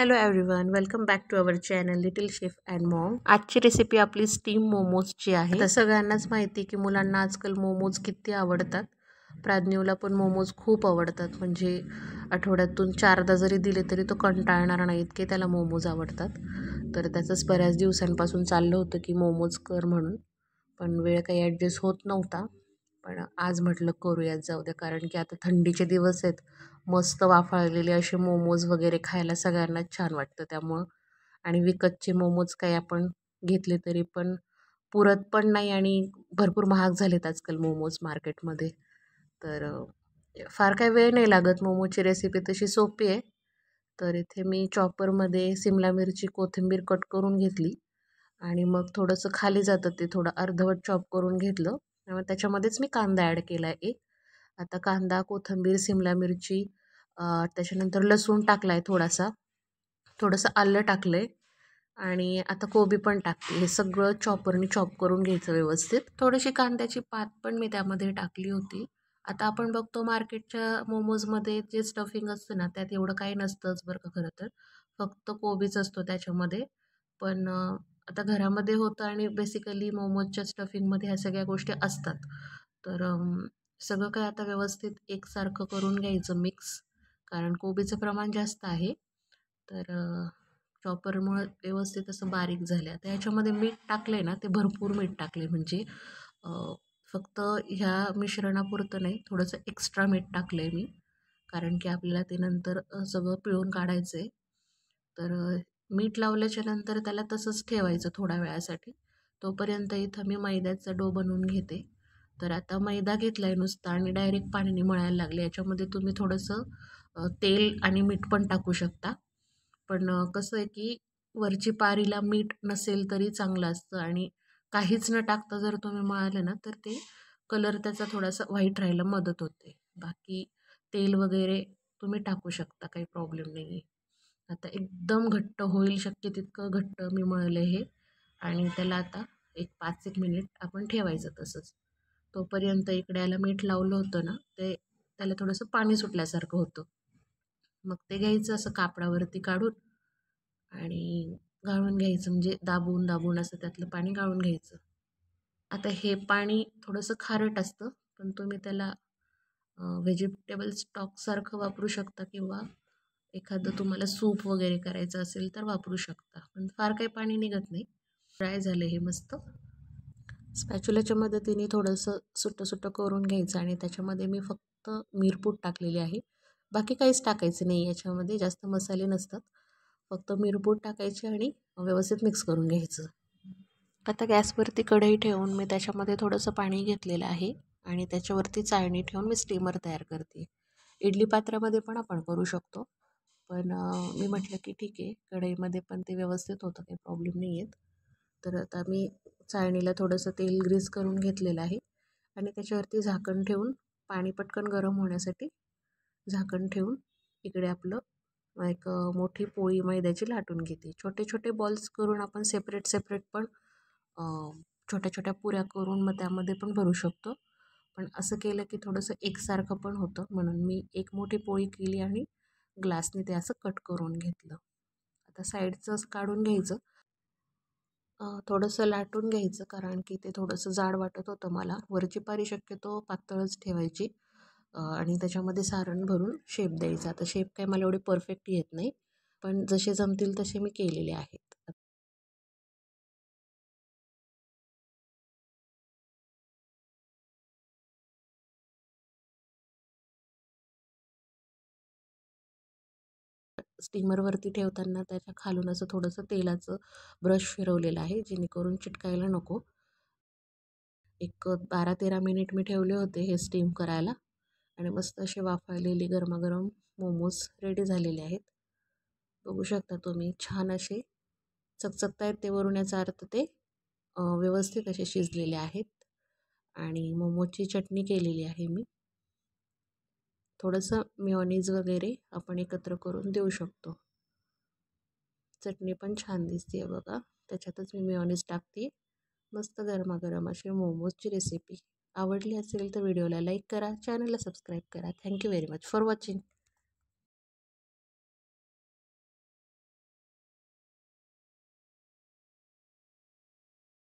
Hello everyone, welcome back to our channel little chef and mom. आजची recipe आपली steam मोमोजची आहे. आता सगळ्यांनाच माहिती की मुलांना आजकाल मोमोज किती आवडतात. प्राज्ञूला पण मोमोज खूप आवडतात. म्हणजे आठवड्यातून 4दा जरी दिले तरी तो कंटाळणार नाही इतके त्याला मोमोज आवडतात. तर त्याचंच बऱ्याच दिवसांपासून चाललं होतं की मोमोज कर म्हणून, पण वेळ काही ॲडजस्ट होत नव्हता. पण आज म्हटलं करूयात, जाऊ द्या, कारण की आता थंडीचे दिवस आहेत. मस्त वाफाळलेले असे मोमोज वगैरे खायला सगळ्यांनाच छान वाटतं त्यामुळं. आणि विकतचे मोमोज काही आपण घेतले तरी पण पुरत पण नाही आणि भरपूर महाग झालेत आजकाल मोमोज मार्केटमध्ये. तर फार काही वेळ नाही लागत. मोमोची रेसिपी तशी सोपी आहे. तर इथे मी चॉपरमध्ये सिमला मिरची, कोथिंबीर कट करून घेतली आणि मग थोडंसं खाली जातं ते थोडं अर्धवट चॉप करून घेतलं. त्यामुळे त्याच्यामध्येच मी कांदा ॲड केला आहे एक. आता कांदा, कोथिंबीर, सिमला मिरची, त्याच्यानंतर लसूण टाकला आहे थोडासा, थोडंसं आलं टाकलं आहे आणि आता कोबी पण टाकते. हे सगळं चॉपरने चॉप करून घ्यायचं व्यवस्थित. थोडीशी कांद्याची पात पण मी त्यामध्ये टाकली होती. आता आपण बघतो मार्केटच्या मोमोजमध्ये जे स्टफिंग असतं ना, त्यात एवढं काही नसतंच बरं का खरं तर. फक्त कोबीच असतो त्याच्यामध्ये. पण आता घरामध्ये होतं आणि बेसिकली मोमोजच्या स्टफिंगमध्ये ह्या सगळ्या गोष्टी असतात. तर सगळं काय आता व्यवस्थित एकसारखं करून घ्यायचं मिक्स, कारण कोबीचं प्रमाण जास्त आहे. तर चॉपरमुळं व्यवस्थित असं बारीक झालं. आता ह्याच्यामध्ये मीठ टाकलं आहे ना, ते भरपूर मीठ टाकले. म्हणजे फक्त ह्या मिश्रणापुरतं नाही, थोडंसं एक्स्ट्रा मीठ टाकलं आहे मी, कारण की आपल्याला ते नंतर सगळं पिळून काढायचं आहे. तर मीठ लावल्याच्या नंतर त्याला तसंच ठेवायचं थोड्या वेळासाठी. तोपर्यंत इथं मी मैद्याचा डो बनवून घेते. तर आता मैदा घेतला आहे नुसता आणि डायरेक्ट पाण्याने मळायला लागले. याच्यामध्ये तुम्ही थोडंसं तेल आणि मीठ पण टाकू शकता. पण कसं आहे की वरची पारीला मीठ नसेल तरी चांगलं असतं आणि काहीच न टाकता जर तुम्ही मळालं ना, तर ते कलर त्याचा थोडासा व्हाईट राहायला मदत होते. बाकी तेल वगैरे तुम्ही टाकू शकता, काही प्रॉब्लेम नाही आहे. आता एकदम घट्ट होईल शक्य तितकं घट्ट मी मळलं हे आणि त्याला आता एक 5-1 मिनिट आपण ठेवायचं तसंच. तोपर्यंत इकडे याला मीठ लावलं होतं ना, ते त्याला थोडंसं पाणी सुटल्यासारखं होतं. मग ते घ्यायचं असं कापडावरती काढून आणि गाळून घ्यायचं, म्हणजे दाबून दाबून असं त्यातलं पाणी गाळून घ्यायचं. आता हे पाणी थोडंसं खारट असतं, पण तुम्ही त्याला व्हेजिटेबल स्टॉकसारखं वापरू शकता किंवा एखादं तुम्हाला सूप वगैरे करायचं असेल तर वापरू शकता. पण फार काही पाणी निघत नाही. ड्राय झालं हे मस्त. स्पॅच्युलाच्या मदतीने थोडंसं सुट्टं सुट्टं करून घ्यायचं आणि त्याच्यामध्ये मी फक्त मिरपूड टाकलेली आहे. बाकी काहीच टाकायचं नाही याच्यामध्ये, जास्त मसाले नसतात. फक्त मिरपूड टाकायची आणि व्यवस्थित मिक्स करून घ्यायचं. आता गॅसवरती कढई ठेवून मी त्याच्यामध्ये थोडंसं पाणी घेतलेलं आहे आणि त्याच्यावरती चाळणी ठेवून मी स्टीमर तयार करते. इडली पात्रामध्ये पण आपण करू शकतो, पण मी म्हटलं की ठीक आहे, कढईमध्ये पण ते व्यवस्थित होतं, काही प्रॉब्लेम नाही आहेत. तर आता मी चाळणीला थोडंसं तेल ग्रीस करून घेतलेलं आहे आणि त्याच्यावरती झाकण ठेवून पाणी पटकन गरम होण्यासाठी झाकण ठेवून इकडे आपलं एक मोठी पोळी मैद्याची लाटून घेते. छोटे छोटे बॉल्स करून आपण सेपरेट सेपरेट पण छोट्या छोट्या पुऱ्या करून मग त्यामध्ये पण भरू शकतो. पण असं केलं की थोडंसं एकसारखं पण होतं, म्हणून मी एक मोठी पोळी केली आणि ग्लासने ते असं कट करून घेतलं. आता साईडचं असं काढून घ्यायचं, थोडंसं लाटून घ्यायचं, कारण की ते थोडंसं जाड वाटत होतं मला. वरची पारी शक्यतो पातळच ठेवायची आणि त्याच्यामध्ये सारण भरून शेप द्यायचा. आता शेप काय मला एवढे परफेक्ट येत नाही, पण जसे जमतील तसे मी केलेले आहेत. स्टीमरवरती ठेवताना त्याच्या खालून असं थोडंसं तेलाचं ब्रश फिरवलेलं आहे, जेणेकरून चिटकायला नको. एक 12-13 मिनिट मी ठेवले होते हे स्टीम करायला आणि मस्त असे वाफाळलेले गरमागरम मोमोज रेडी झालेले आहेत. बघू शकता तुम्ही, छान असे चकचकत आहेत ते वरून, याचा अर्थ ते व्यवस्थित असे शिजलेले आहेत. आणि मोमोजची चटणी केलेली आहे मी. थोडंसं मेयोनीज वगैरे आपण एकत्र करून देऊ शकतो. चटणी पण छान दिसते बघा, त्याच्यातच मी मेयोनीज टाकते. मस्त गरमागरम असे मोमोजची रेसिपी. आवडली असेल तर व्हिडिओला लाईक करा, चॅनलला सबस्क्राईब करा. Thank you very much for watching.